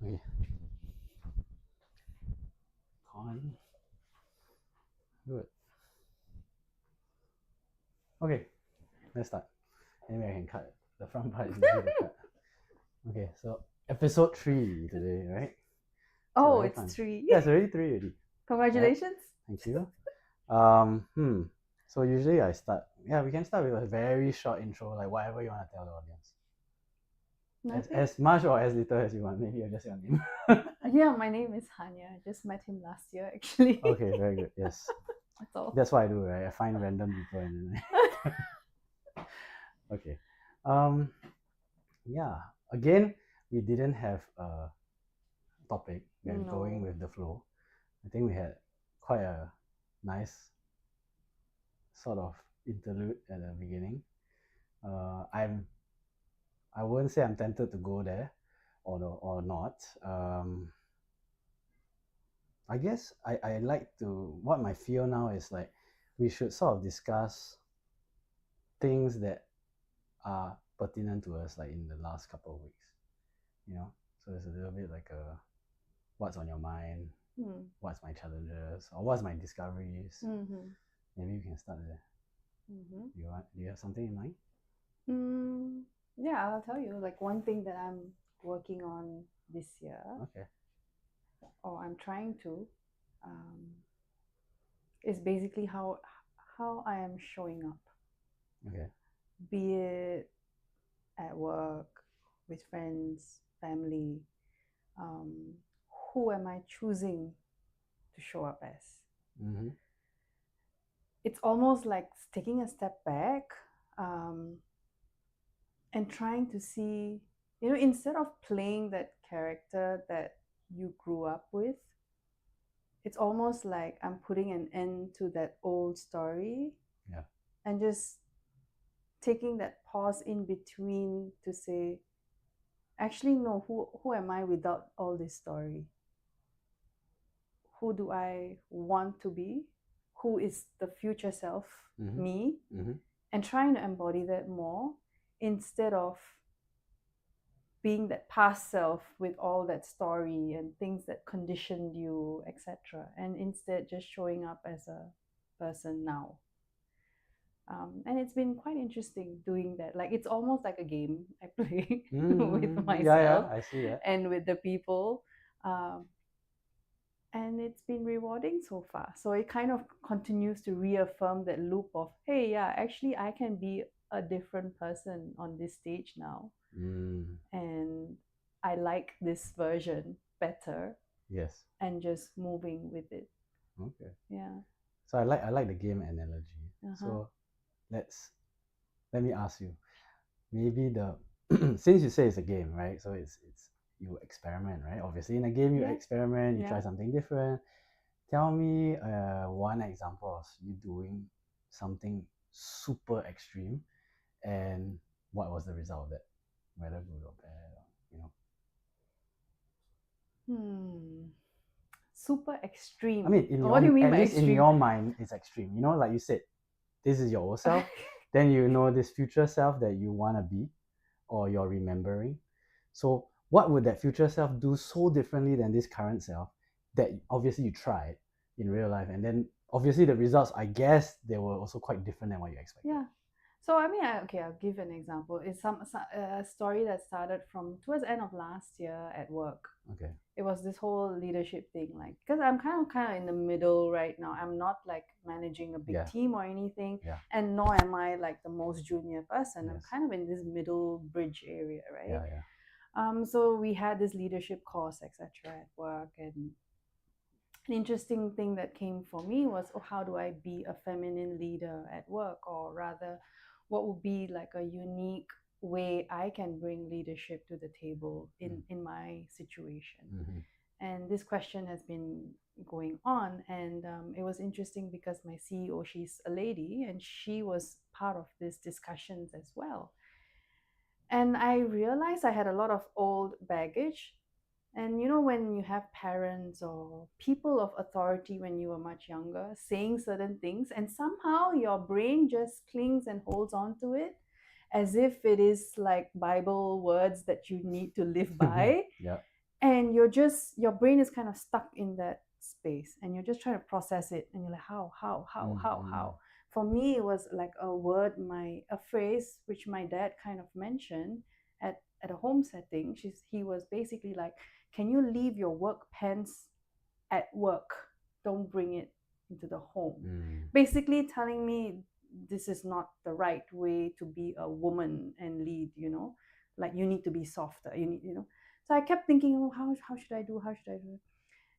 Okay. On. Good. Okay, let's start. Anyway, I can cut it. The front part is easy to cut. Okay, so episode 3 today, right? So Oh, very it's fun. 3. Yeah, it's already 3 already. Congratulations. Thank you. So usually I start. Yeah, we can start with a very short intro, like whatever you want to tell the audience. As much or as little as you want. Maybe just your name. Yeah, my name is Hanya. I just met him last year, actually. Okay, very good. Yes. That's all. That's what I do, right? I find random people and then okay. Yeah. Again, we didn't have a topic. We're going with the flow. I think we had quite a nice sort of interlude at the beginning. I wouldn't say I'm tempted to go there or not. I guess I like to, what my feel now is like we should sort of discuss things that are pertinent to us like in the last couple of weeks, you know? So it's a little bit like a what's on your mind, what's my challenges, or what's my discoveries. Maybe we can start there. Do you have something in mind? Yeah, I'll tell you. Like one thing that I'm working on this year, Okay. or I'm trying to, is basically how I am showing up. Okay. Be it at work, with friends, family. Who am I choosing to show up as? It's almost like taking a step back and trying to see, instead of playing that character that you grew up with, it's almost like I'm putting an end to that old story. Yeah. And just taking that pause in between to say, actually, no, who am I without all this story? Who do I want to be? Who is the future self, me? And trying to embody that more instead of being that past self with all that story and things that conditioned you, etc. And instead just showing up as a person now. And it's been quite interesting doing that. Like it's almost like a game I play with myself. I see that. And with the people. And it's been rewarding so far. So it kind of continues to reaffirm that loop of, hey, yeah, actually I can be a different person on this stage now. And I like this version better. Yes. And just moving with it. Okay. Yeah. So I like the game analogy. So let me ask you. Maybe since you say it's a game, right? So it's you experiment, right? Obviously in a game you experiment, you try something different. Tell me one example of you doing something super extreme and what was the result of that? Whether good or bad, Super extreme. I mean, what do you mean at by least extreme? in your mind, it's extreme. Like you said, this is your old self. Then you know this future self that you want to be or you're remembering. So what would that future self do so differently than this current self that obviously you tried in real life? And then obviously the results, I guess, they were also quite different than what you expected. Yeah. So I mean, I'll give an example. It's a story that started from towards the end of last year at work. Okay. It was this whole leadership thing, like because I'm kind of in the middle right now. I'm not like managing a big team or anything, and nor am I like the most junior person. I'm kind of in this middle bridge area, right? So we had this leadership course, etc., at work, and an interesting thing that came for me was, how do I be a feminine leader at work? Or rather, what would be like a unique way I can bring leadership to the table in my situation? And this question has been going on. And it was interesting because my CEO, she's a lady, and she was part of these discussions as well. And I realized I had a lot of old baggage. And when you have parents or people of authority when you were much younger saying certain things, and somehow your brain just clings and holds on to it as if it is like Bible words that you need to live by. and your brain is kind of stuck in that space, and you're just trying to process it, and you're like, how. For me, it was like a phrase which my dad kind of mentioned at a home setting. He was basically like, can you leave your work pants at work, don't bring it into the home. Basically telling me this is not the right way to be a woman and lead, like you need to be softer, so I kept thinking, oh, how should I do,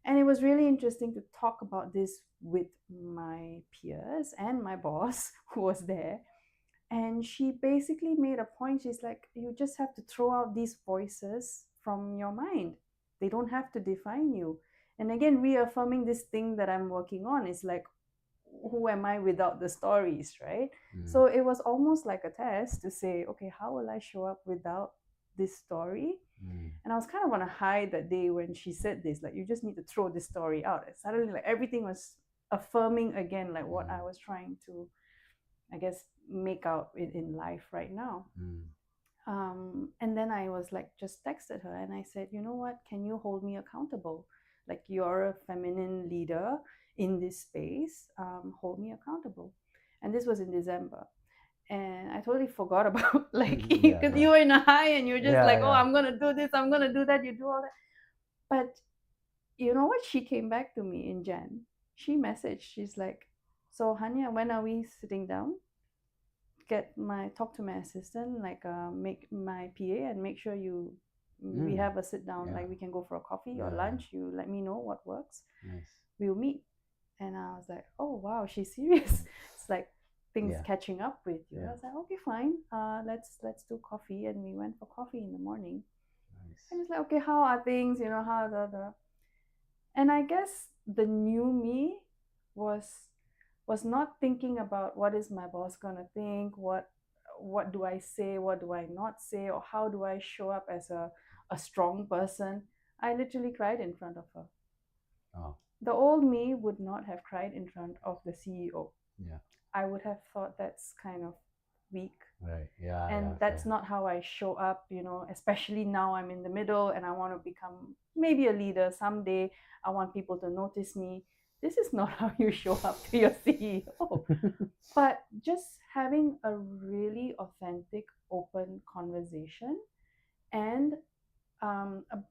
and it was really interesting to talk about this with my peers and my boss who was there. And she basically made a point. She's like, you just have to throw out these voices from your mind. They don't have to define you. And again, reaffirming this thing that I'm working on is like, who am I without the stories, right? So it was almost like a test to say, okay, how will I show up without this story? And I was kind of on a high that day when she said this, like, you just need to throw this story out. And suddenly, like, everything was affirming again, like what I was trying to, I guess, make out in life right now. And then I was like, just texted her and I said, you know what, can you hold me accountable? Like, you're a feminine leader in this space, hold me accountable. And this was in December. And I totally forgot about, like, because you were in a high and you're just like, oh, I'm going to do this, I'm going to do that. You do all that. But you know what? She came back to me in Jan. She messaged, she's like, so Hanya, when are we sitting down? Talk to my assistant, like make my PA and make sure we have a sit down, like we can go for a coffee or lunch. You let me know what works. Nice. We'll meet. And I was like, oh wow, she's serious. It's like things catching up with you. I was like, okay, fine. Let's do coffee, and we went for coffee in the morning. Nice. And it's like, okay, how are things? How the and I guess the new me was not thinking about what is my boss gonna think, what do I say, what do I not say, or how do I show up as a strong person. I literally cried in front of her. Oh. The old me would not have cried in front of the CEO. Yeah. I would have thought that's kind of weak. Right. Yeah. And that's not how I show up, especially now I'm in the middle and I want to become maybe a leader someday. I want people to notice me. This is not how you show up to your CEO. But just having a really authentic, open conversation. And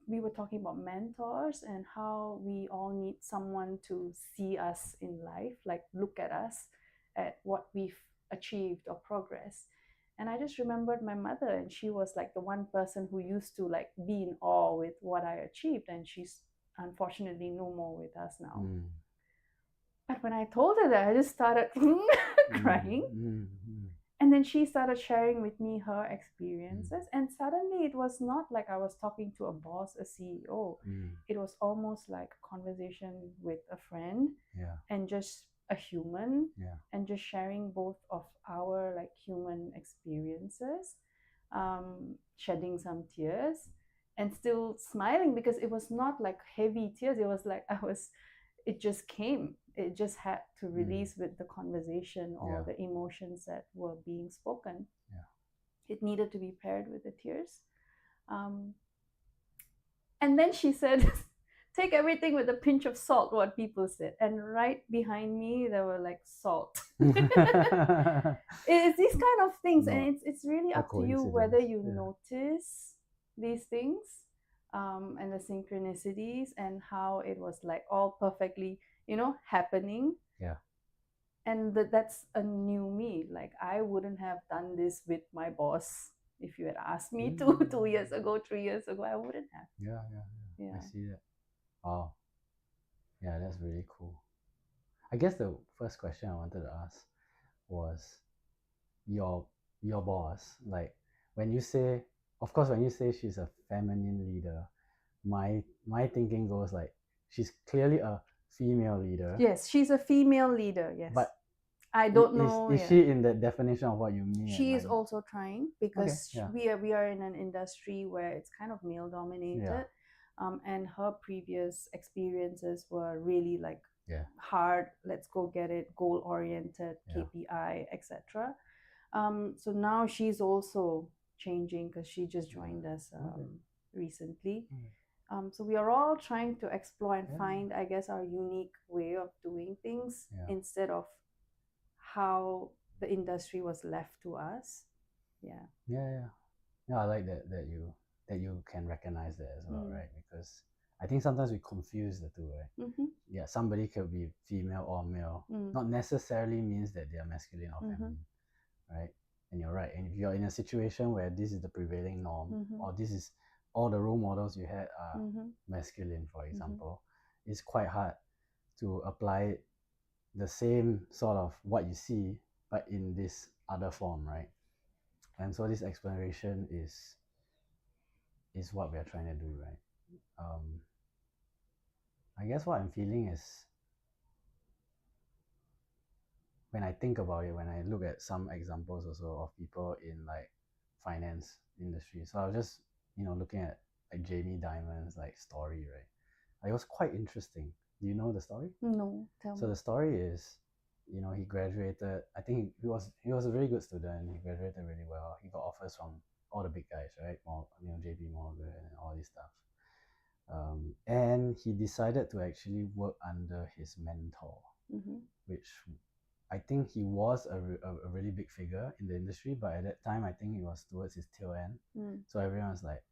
we were talking about mentors and how we all need someone to see us in life, like look at us, at what we've achieved or progressed. And I just remembered my mother, and she was like the one person who used to like be in awe with what I achieved, and she's unfortunately no more with us now. But when I told her that, I just started crying. And then she started sharing with me her experiences. And suddenly it was not like I was talking to a boss, a CEO. It was almost like a conversation with a friend, and just a human, and just sharing both of our like human experiences, shedding some tears and still smiling, because it was not like heavy tears. It was like it just came. It just had to release with the conversation or the emotions that were being spoken. It needed to be paired with the tears. And then she said, take everything with a pinch of salt, what people said. And right behind me, there were like salt. It's these kind of things. And it's really up to you whether you notice these things, and the synchronicities, and how it was like all perfectly, happening. Yeah. And that's a new me. Like, I wouldn't have done this with my boss if you had asked me 2 years ago, 3 years ago. I wouldn't have. Yeah. I see that. Oh, yeah, that's really cool. I guess the first question I wanted to ask was your boss. Like, when you say, of course, when you say she's a feminine leader, my thinking goes like, she's clearly a female leader. Yes, she's a female leader. Yes, but I don't know. Is she in the definition of what you mean? She is also trying, because we are in an industry where it's kind of male dominated, and her previous experiences were really like hard. Let's go get it, goal oriented, KPI, etc. So now she's also changing, because she just joined us recently. So we are all trying to explore and find, I guess, our unique way of doing things instead of how the industry was left to us. I like that you can recognize that as well, right? Because I think sometimes we confuse the two, right? Yeah, somebody could be female or male, not necessarily means that they are masculine or feminine, right? And you're right. And if you're in a situation where this is the prevailing norm, or this is all the role models you had are masculine, for example, it's quite hard to apply the same sort of what you see, but in this other form, right? And so this exploration is what we are trying to do, right? I guess what I'm feeling is, when I think about it, when I look at some examples also of people in like finance industry. So I was just, looking at like Jamie Dimon's like story, right? It was quite interesting. Do you know the story? No, tell me. So the story is, he graduated. I think he was a very good student. He graduated really well. He got offers from all the big guys, right? JP Morgan and all this stuff. And he decided to actually work under his mentor, which I think he was a really big figure in the industry, but at that time I think it was towards his tail end. So everyone was like,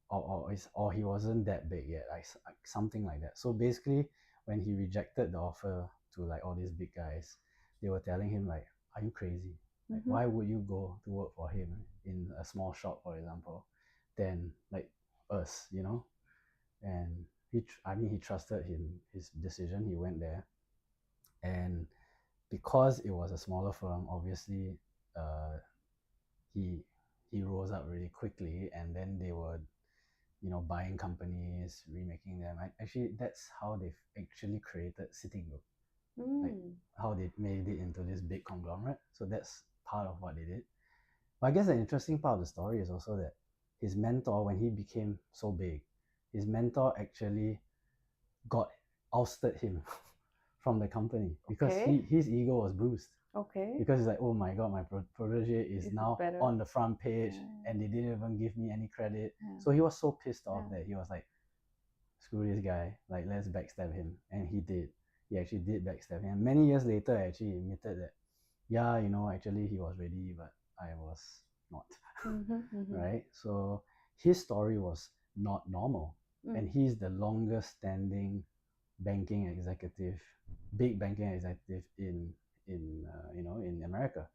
or he wasn't that big yet, like something like that. So basically, when he rejected the offer to like all these big guys, they were telling him like, "Are you crazy? Like, why would you go to work for him in a small shop, for example, than like us, And he trusted his decision. He went there, and because it was a smaller firm, obviously, he rose up really quickly, and then they were, buying companies, remaking them. Actually, that's how they've actually created Citigroup, like how they made it into this big conglomerate. So that's part of what they did. But I guess the interesting part of the story is also that his mentor, when he became so big, his mentor actually got ousted him from the company because his ego was bruised. Because he's like, oh my god, my protege is now on the front page, and they didn't even give me any credit. So he was so pissed off that he was like, screw this guy, like let's backstab him. And he did. He actually did backstab him. And many years later, I actually admitted that, yeah, actually he was ready, but I was not. Right? So his story was not normal. And he's the longest standing banking executive, big banking executive in America.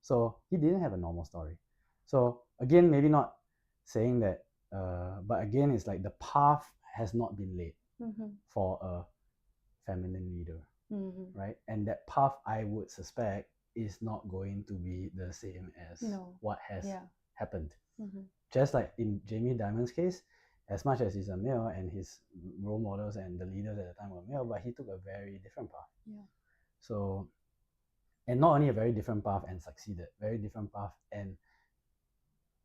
So he didn't have a normal story. So again, maybe not saying that, but again, it's like the path has not been laid for a feminine leader, right? And that path, I would suspect, is not going to be the same as what has happened. Just like in Jamie Dimon's case, as much as he's a male and his role models and the leaders at the time were male, but he took a very different path. So, and not only a very different path and succeeded, very different path, and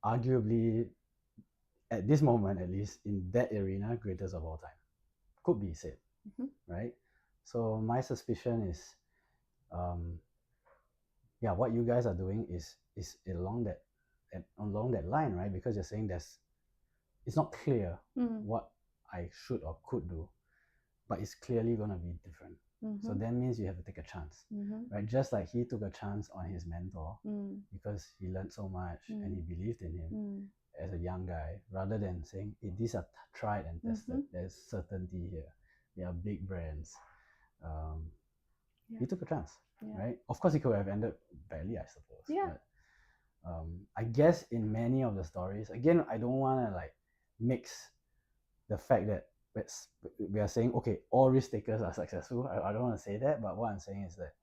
arguably, at this moment at least, in that arena, greatest of all time, could be said, right? So my suspicion is, what you guys are doing is along that line, right? Because you're saying it's not clear what I should or could do, but it's clearly going to be different. So that means you have to take a chance, right? Just like he took a chance on his mentor because he learned so much and he believed in him as a young guy, rather than saying, hey, these are tried and tested. There's certainty here. They are big brands. He took a chance, right? Of course, he could have ended badly, I suppose. But I guess in many of the stories, again, I don't want to like mix the fact that we are saying, okay, all risk takers are successful. I don't want to say that, but what I'm saying is that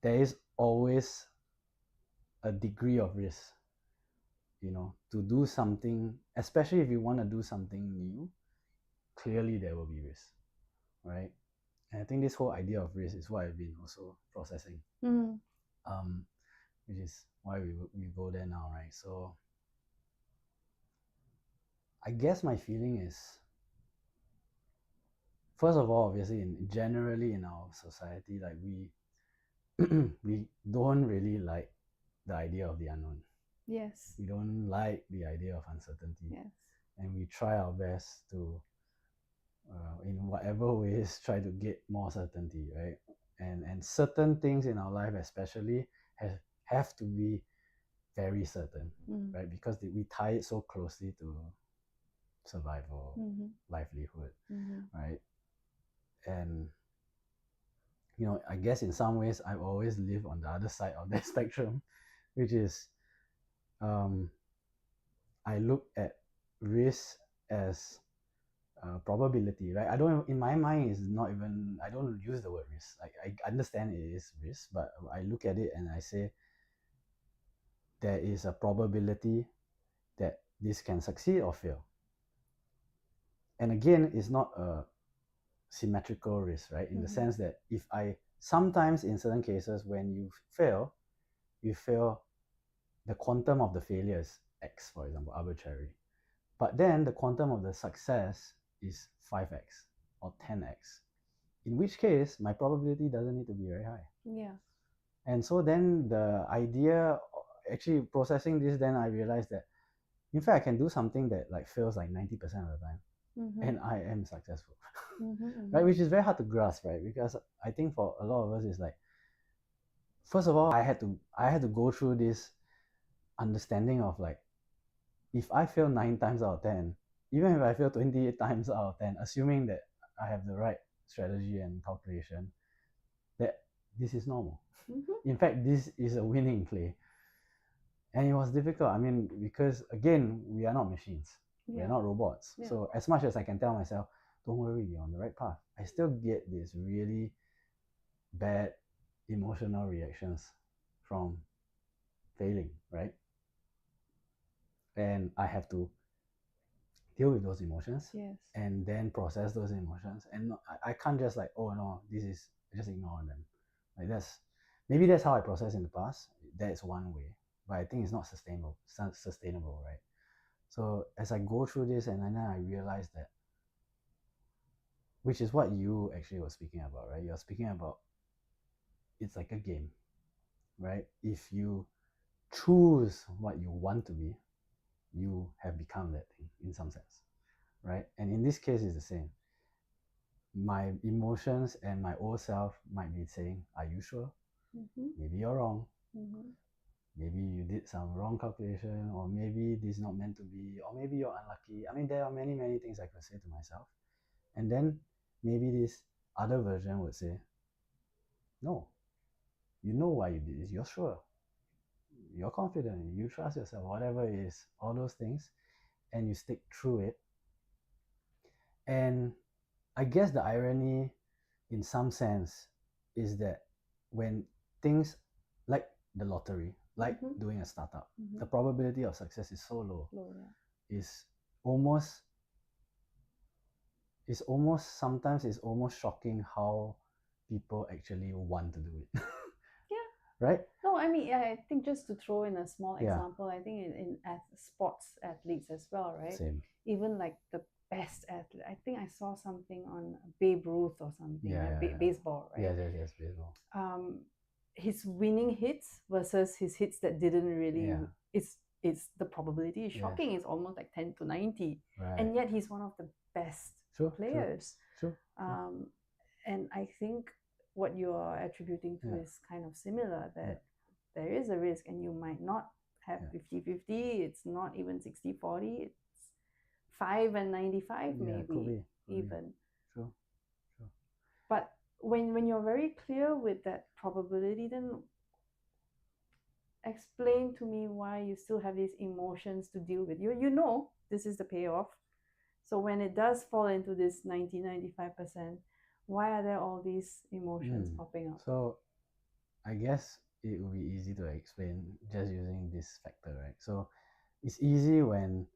there is always a degree of risk, to do something, especially if you want to do something new. Clearly there will be risk, right? And I think this whole idea of risk is what I've been also processing, which is why we go there now, right? So I guess my feeling is, first of all, obviously, generally in our society, like we don't really like the idea of the unknown. Yes. We don't like the idea of uncertainty. Yes. and we try our best to in whatever ways try to get more certainty, right? And certain things in our life especially have to be very certain, right? Because we tie it so closely to survival, livelihood, right? And I guess in some ways I've always lived on the other side of that spectrum, which is I look at risk as probability, right? I don't, in my mind, is not even, I don't use the word risk. I understand it is risk, but I look at it and I say there is a probability that this can succeed or fail. And again, it's not a symmetrical risk, right? In the sense that if sometimes in certain cases, when you fail, the quantum of the failure is X, for example, arbitrary. But then the quantum of the success is 5x or 10x. In which case, my probability doesn't need to be very high. Yeah. And so then the idea, actually processing this, then I realized that, in fact, I can do something that like fails like 90% of the time, and I am successful, right? Which is very hard to grasp, right? Because I think for a lot of us, it's like, first of all, I had to go through this understanding of like, if I fail 9 times out of 10, even if I fail 28 times out of 10, assuming that I have the right strategy and calculation, that this is normal. In fact, this is a winning play. And it was difficult. I mean, because again, we are not machines. We are not robots. So as much as I can tell myself, don't worry, you're on the right path, I still get these really bad emotional reactions from failing, right? And I have to deal with those emotions, and then process those emotions. And I can't just like, oh no, this is, just ignore them. Like maybe that's how I processed in the past. That's one way, but I think it's not sustainable, right? So as I go through this, and then I realized that, which is what you actually were speaking about, right? You're speaking about, it's like a game, right? If you choose what you want to be, you have become that thing in some sense, right? And in this case, it's the same. My emotions and my old self might be saying, are you sure? Maybe you're wrong. Maybe you did some wrong calculation, or maybe this is not meant to be, or maybe you're unlucky. I mean, there are many, many things I could say to myself. And then maybe this other version would say, no, you know why you did this, you're sure, you're confident, you trust yourself, whatever it is, all those things, and you stick through it. And I guess the irony, in some sense, is that when things like the lottery, like doing a startup, the probability of success is so low. It's almost sometimes it's almost shocking how people actually want to do it. Right? No, I mean, I think just to throw in a small example, I think in sports athletes as well, right? Same. Even like the best athlete, I think I saw something on Babe Ruth or something, baseball, right? Yes, baseball. His winning hits versus his hits that didn't really, it's the probability is shocking. It's almost like 10 to 90, and yet he's one of the best players. True. And I think what you're attributing to is kind of similar, that there is a risk, and you might not have 50-50, it's not even 60-40, it's 5 and 95, maybe could be. even. True. But when you're very clear with that probability, then explain to me why you still have these emotions to deal with. You know this is the payoff. So when it does fall into this 90-95%, why are there all these emotions popping up? So I guess it would be easy to explain just using this factor, right? So it's easy when,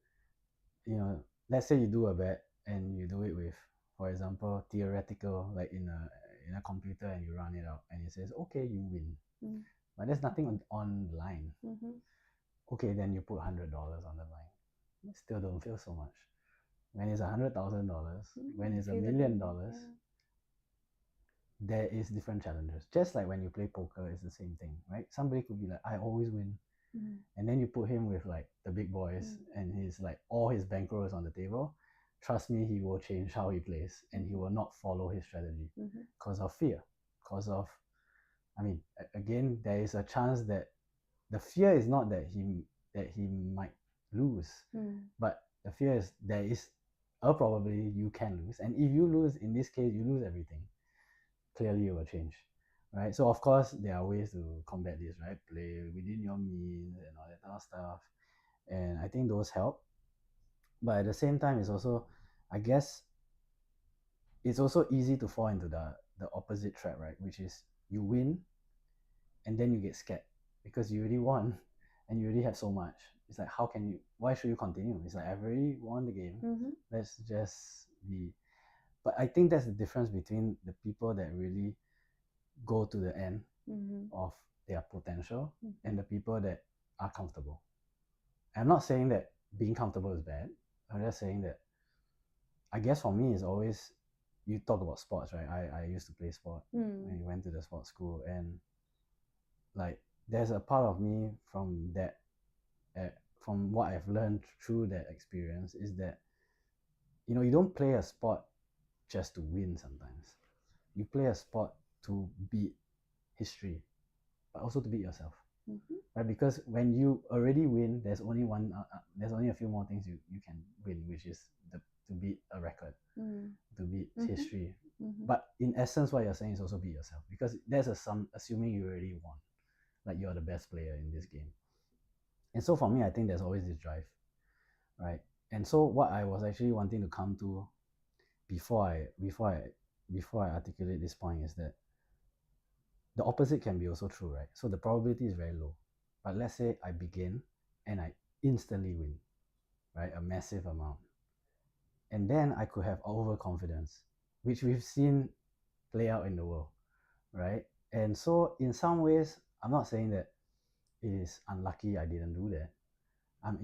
let's say you do a bet and you do it with, for example, theoretical, like in a computer, and you run it out and it says, okay, you win. But there's nothing on the line. Okay, then you put $100 on the line. It still don't feel so much. When it's $100,000, when it's $1 million, there is different challenges. Just like when you play poker, it's the same thing, right? Somebody could be like, I always win. and then you put him with like the big boys and he's like all his bankroll is on the table, trust me, he will change how he plays and he will not follow his strategy because of fear, because of, I mean, again, there is a chance that the fear is not that he might lose, but the fear is there is a probability you can lose, and if you lose, in this case, you lose everything. Clearly, it will change, right? So of course, there are ways to combat this, right? Play within your means and all that kind of stuff, and I think those help. But at the same time, it's also, I guess, it's also easy to fall into the opposite trap, right? Which is you win, and then you get scared because you already won, and you already have so much. It's like, how can you? Why should you continue? It's like, I've already won the game. Let's just be. But I think that's the difference between the people that really go to the end of their potential and the people that are comfortable. I'm not saying that being comfortable is bad. I'm just saying that, I guess for me, it's always, you talk about sports, right? I used to play sport when I went to the sports school, and like there's a part of me from that, from what I've learned through that experience, is that, you know, you don't play a sport just to win. Sometimes you play a sport to beat history, but also to beat yourself, right? Because when you already win, there's only there's only a few more things you can win, which is to beat a record, to beat history. But in essence, what you're saying is also beat yourself, because there's assuming you already won, like you're the best player in this game. And so for me, I think there's always this drive, right? And so what I was actually wanting to come to before I articulate this point is that the opposite can be also true, right? So the probability is very low. But let's say I begin and I instantly win, right? A massive amount. And then I could have overconfidence, which we've seen play out in the world, right? And so in some ways, I'm not saying that it is unlucky I didn't do that.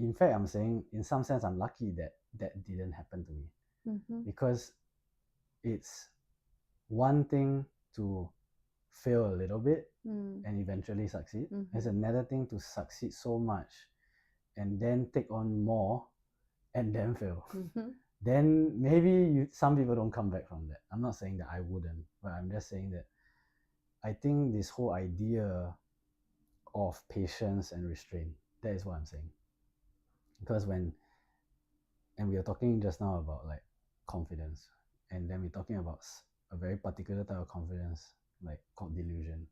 In fact, I'm saying in some sense I'm lucky that that didn't happen to me, because it's one thing to fail a little bit and eventually succeed. It's another thing to succeed so much and then take on more and then fail. Then maybe some people don't come back from that. I'm not saying that I wouldn't, but I'm just saying that I think this whole idea of patience and restraint, that is what I'm saying. Because and we are talking just now about like confidence, and then we're talking about a very particular type of confidence, like called delusion.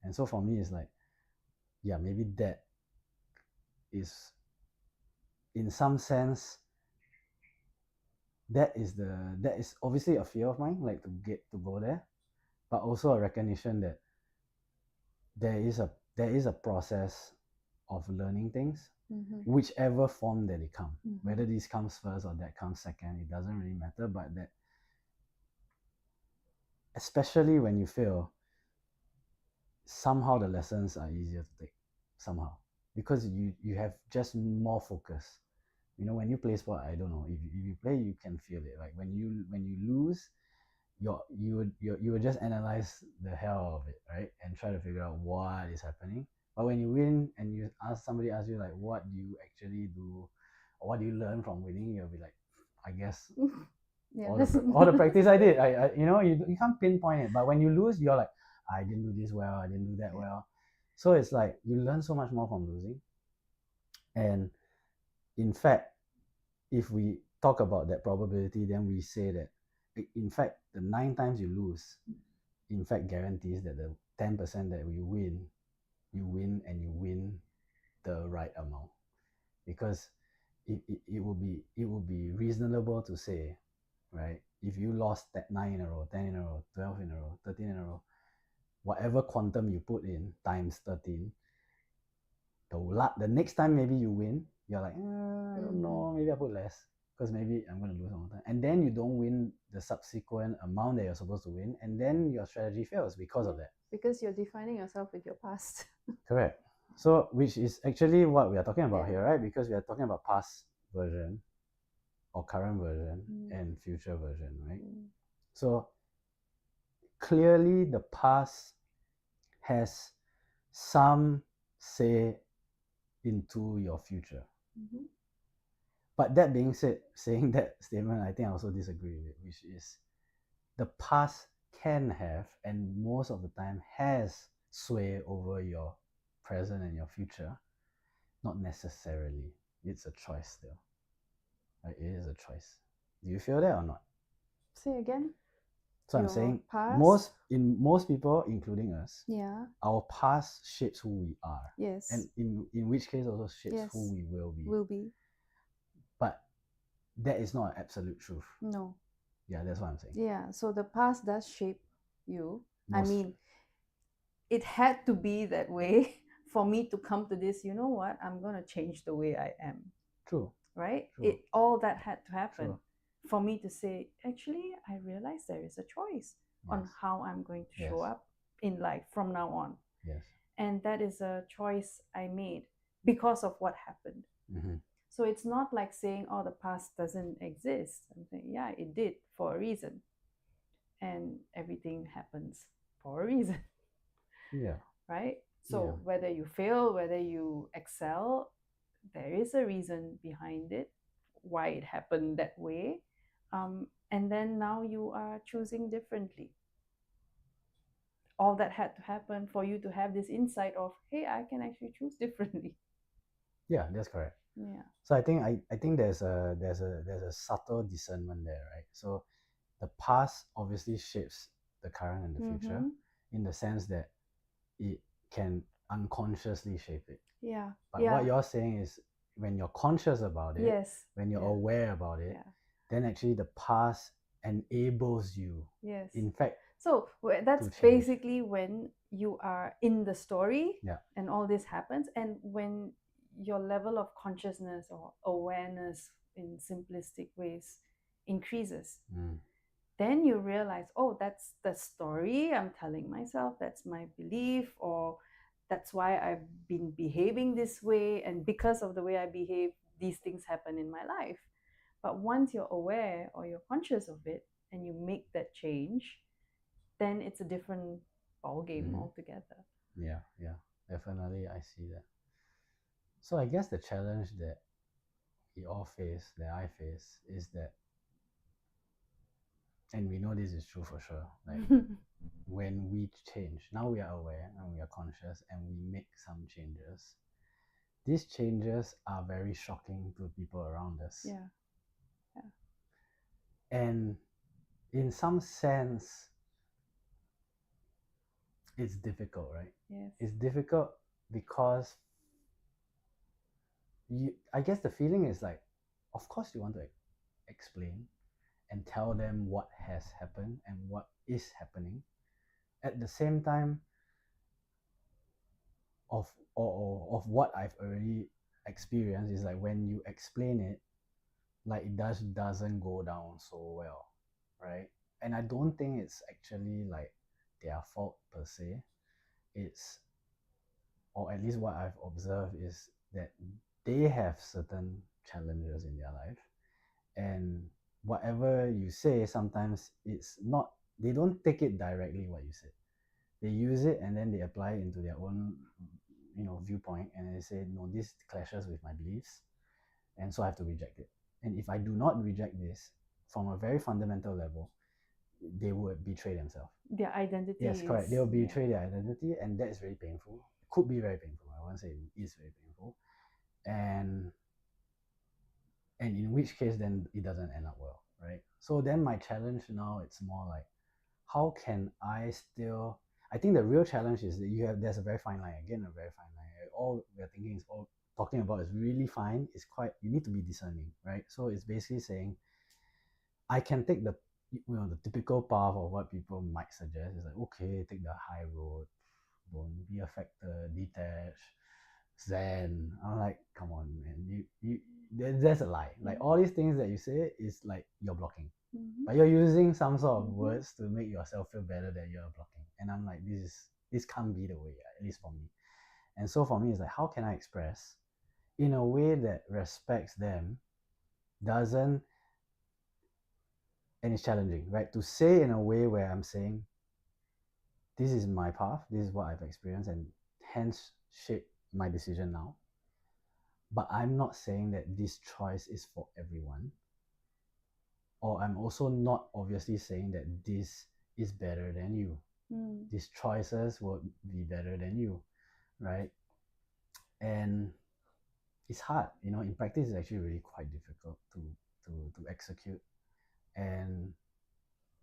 And so for me, it's like, yeah, maybe that is, in some sense, that is obviously a fear of mine, like to go there, but also a recognition that there is a process of learning things, whichever form that they come, whether this comes first or that comes second, it doesn't really matter. But that, especially when you fail, somehow the lessons are easier to take, somehow, because you have just more focus. You know, when you play sport, I don't know, if you play, you can feel it. Like when you lose, you would just analyze the hell of it, right, and try to figure out what is happening. But when you win and somebody asks you like, what do you actually do, or what do you learn from winning, you'll be like, I guess yeah, all the practice I did. I you know, you can't pinpoint it. But when you lose, you're like, I didn't do this well, I didn't do that well. So it's like you learn so much more from losing. And in fact, if we talk about that probability, then we say that, in fact, the 9 times you lose, in fact, guarantees that the 10% that you win and you win the right amount. Because it will be reasonable to say, right, if you lost that 9 in a row, 10 in a row, 12 in a row, 13 in a row, whatever quantum you put in times 13, the next time maybe you win, you're like, I don't know, maybe I put less, because maybe I'm going to lose some time. And then you don't win the subsequent amount that you're supposed to win, and then your strategy fails because of that. Because you're defining yourself with your past. Correct. So, which is actually what we are talking about here, right? Because we are talking about past version or current version and future version, right? So, clearly the past has some say into your future. Mm-hmm. But that being said, saying that statement, I think I also disagree with it, which is the past can have, and most of the time has, sway over your present and your future. Not necessarily. It's a choice still. Right? It is a choice. Do you feel that or not? Say again. So I'm saying past? most people, including us, yeah, our past shapes who we are. Yes. And in which case also shapes Yes. who we will be. Will be. But that is not an absolute truth. No. Yeah, that's what I'm saying. Yeah, so the past does shape you. I mean, it had to be that way for me to come to this, you know what, I'm going to change the way I am. True. Right? True. All that had to happen True. for me to say, actually, I realize there is a choice on how I'm going to show up in life from now on. Yes. And that is a choice I made because of what happened. Mm-hmm. So it's not like saying, oh, the past doesn't exist. I'm saying, yeah, it did for a reason. And everything happens for a reason. Yeah. Right? So whether you fail, whether you excel, there is a reason behind it, why it happened that way. And then now you are choosing differently. All that had to happen for you to have this insight of, hey, I can actually choose differently. Yeah, that's correct. Yeah. So I think there's a subtle discernment there, right? So the past obviously shapes the current and the future, in the sense that it can unconsciously shape it. Yeah. But what you're saying is, when you're conscious about it, when you're aware about it, then actually the past enables you. Yes. In fact, so that's basically when you are in the story, and all this happens, and when your level of consciousness or awareness, in simplistic ways, increases. Then you realize, oh, that's the story I'm telling myself, that's my belief, or that's why I've been behaving this way, and because of the way I behave, these things happen in my life. But once you're aware or you're conscious of it and you make that change, then it's a different ball game altogether. Yeah, definitely, I see that. So I guess the challenge that we all face, that I face, is that, and we know this is true for sure, like when we change, now we are aware and we are conscious and we make some changes, these changes are very shocking to people around us. Yeah. And in some sense, it's difficult, right? Yes. It's difficult because I guess the feeling is like, of course you want to explain and tell them what has happened and what is happening. At the same time, of what I've already experienced is like, when you explain it, like it doesn't go down so well, right? And I don't think it's actually like their fault per se. It's, or at least what I've observed, is that they have certain challenges in their life, and whatever you say, sometimes it's not, they don't take it directly what you said. They use it and then they apply it into their own, viewpoint, and they say, no, this clashes with my beliefs, and so I have to reject it. And if I do not reject this from a very fundamental level, they would betray themselves. Their identity. Yes, correct. They will betray their identity, and that is very painful. It could be very painful. I won't say it is very painful. And in which case, then it doesn't end up well, right? So then my challenge now, it's more like, how can I still, I think the real challenge is that there's a very fine line, again, a very fine line. All we're thinking is, all talking about is really fine. It's quite, you need to be discerning, right? So it's basically saying, I can take the typical path of what people might suggest. Is like, okay, take the high road, don't be affected, detach, zen. I'm like, come on, man, there's a lie. Like, all these things that you say is like you're blocking, but you're using some sort of words to make yourself feel better that you're blocking. And I'm like, this can't be the way, at least for me. And so for me, it's like, how can I express in a way that respects them, doesn't, and it's challenging, right? To say in a way where I'm saying, this is my path, this is what I've experienced, and hence shape my decision now. But I'm not saying that this choice is for everyone. Or I'm also not obviously saying that this is better than you. These choices will be better than you, right? And it's hard, in practice it's actually really quite difficult to execute. And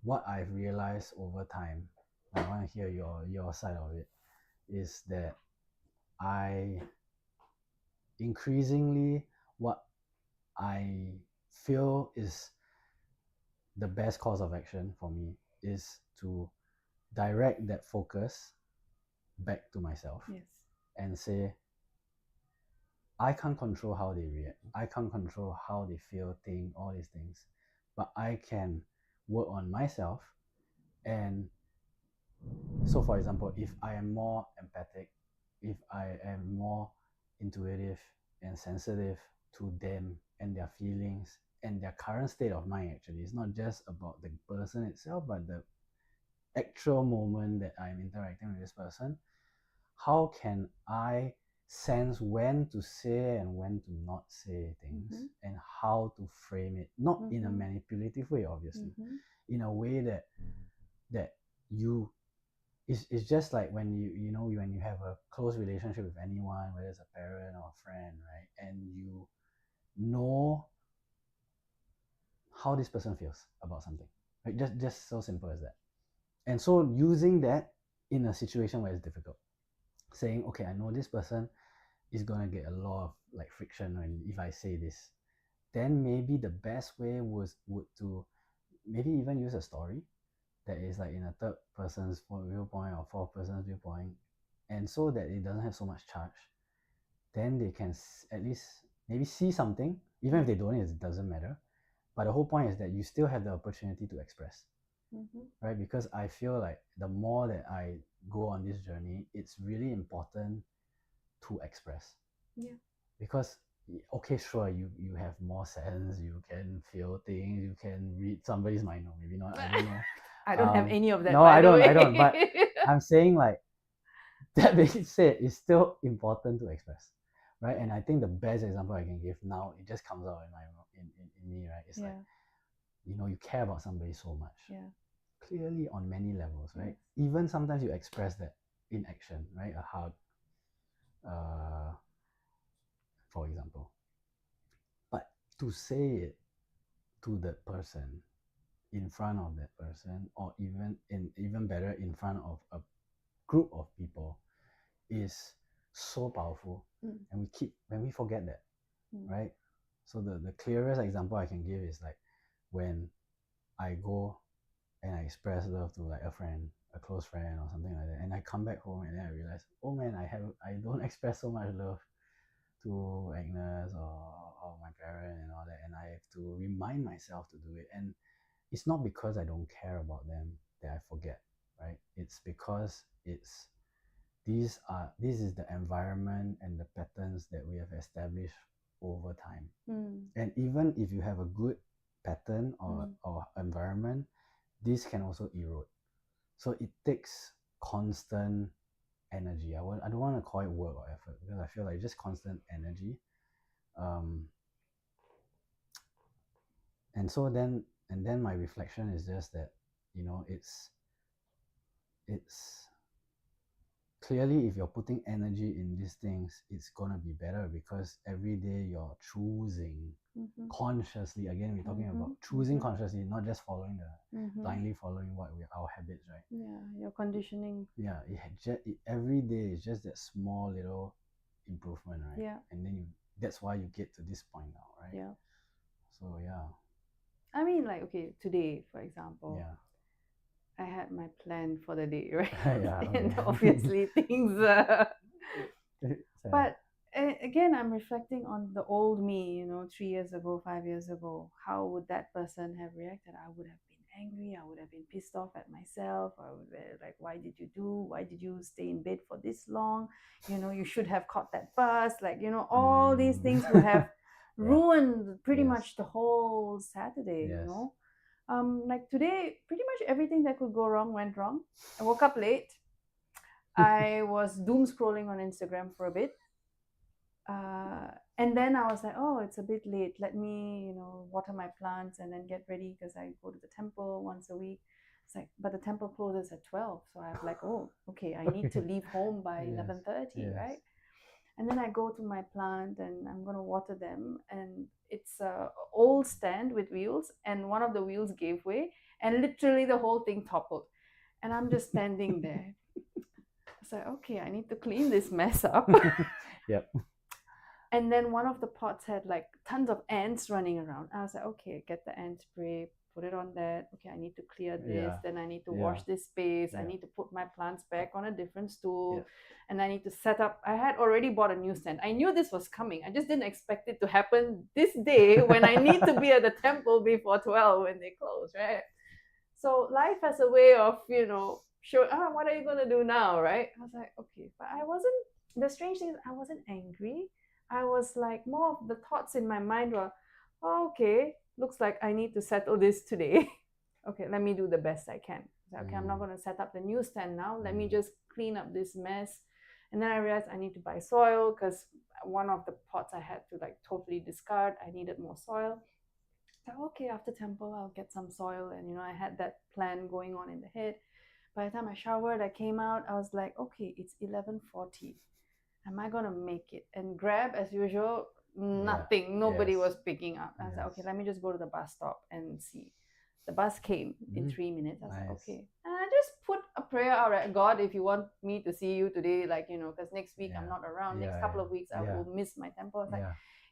what I've realized over time, I want to hear your side of it, is that I increasingly, what I feel is the best course of action for me is to direct that focus back to myself. Yes. And say, I can't control how they react. I can't control how they feel, think, all these things. But I can work on myself. And so, for example, if I am more empathic, if I am more intuitive and sensitive to them and their feelings and their current state of mind, actually, it's not just about the person itself, but the actual moment that I'm interacting with this person. How can I sense when to say and when to not say things, and how to frame it, not in a manipulative way, obviously, in a way that you, it's just like when when you have a close relationship with anyone, whether it's a parent or a friend, right? And you know how this person feels about something, right? Just so simple as that. And so using that in a situation where it's difficult, saying, okay, I know this person is gonna get a lot of like friction when if I say this, then maybe the best way would to maybe even use a story that is like in a third person's viewpoint or fourth person's viewpoint, and so that it doesn't have so much charge. Then they can at least maybe see something, even if they don't, it doesn't matter. But the whole point is that you still have the opportunity to express, right? Because I feel like the more that I go on this journey, it's really important to express. Yeah. Because okay, sure, you have more sense, you can feel things, you can read somebody's mind, or maybe not, I don't know. I don't have any of that. No, I don't. But I'm saying, like, that being said, it's still important to express, right? And I think the best example I can give now, it just comes out in me, right? It's like, you care about somebody so much. Yeah. Clearly on many levels, right? Even sometimes you express that in action, right? A hug, for example. But to say it to that person, in front of that person, or even better, in front of a group of people, is so powerful. And we forget that, right? So the clearest example I can give is like when I go and I express love to like a friend, a close friend or something like that, and I come back home and then I realize, oh man, I don't express so much love to Agnes or my parent and all that, and I have to remind myself to do it. And it's not because I don't care about them that I forget, right? It's because this is the environment and the patterns that we have established over time. And even if you have a good pattern or environment, this can also erode. So it takes constant energy. I don't want to call it work or effort, because I feel like just constant energy. And so then my reflection is just that, it's clearly, if you're putting energy in these things, it's gonna be better, because every day you're choosing consciously. Again, we're talking about choosing consciously, not just following blindly following our habits, right? Yeah, your conditioning. Yeah, every day is just that small little improvement, right? Yeah. And then that's why you get to this point now, right? Yeah. So yeah. I mean, like, okay, today, for example, Yeah. I had my plan for the day, right? Yeah, And okay. obviously things. But again, I'm reflecting on the old me, 3 years ago, 5 years ago. How would that person have reacted? I would have been angry. I would have been pissed off at myself. I would be like, why did you stay in bed for this long? You should have caught that bus. Like, all these things would have ruined pretty much the whole Saturday, like today, pretty much everything that could go wrong went wrong. I woke up late. I was doom scrolling on Instagram for a bit. and then I was like, oh, it's a bit late. Let me, water my plants and then get ready because I go to the temple once a week. It's like, but the temple closes at 12. So I'm like, oh, okay, I need to leave home by 11:30, right? And then I go to my plant and I'm going to water them. And it's a old stand with wheels, and one of the wheels gave way, and literally the whole thing toppled. And I'm just standing there. It's like, okay, I need to clean this mess up. Yep. And then one of the pots had like tons of ants running around. I was like, okay, get the ant spray, put it on that. Okay, I need to clear this. Then I need to wash this space. I need to put my plants back on a different stool. And I need to set up. I had already bought a new stand. I knew this was coming. I just didn't expect it to happen this day when I need to be at the temple before 12 when they close, right? So life has a way of, sure, what are you going to do now, right? I was like, okay. But the strange thing is I wasn't angry. I was like, more of the thoughts in my mind were, oh, okay, looks like I need to settle this today. Okay, let me do the best I can. Okay, I'm not going to set up the new stand now. Let me just clean up this mess. And then I realized I need to buy soil because one of the pots I had to like totally discard. I needed more soil. So, okay, after temple, I'll get some soil. And, I had that plan going on in the head. By the time I showered, I came out, I was like, okay, it's 11:40. Am I going to make it? And Grab, as usual, nothing. Nobody was picking up. I was like, okay, let me just go to the bus stop and see. The bus came in 3 minutes. I was like, okay. And I just put a prayer out at God, if you want me to see you today, like, because next week I'm not around. Next couple of weeks, I will miss my temple. I was like,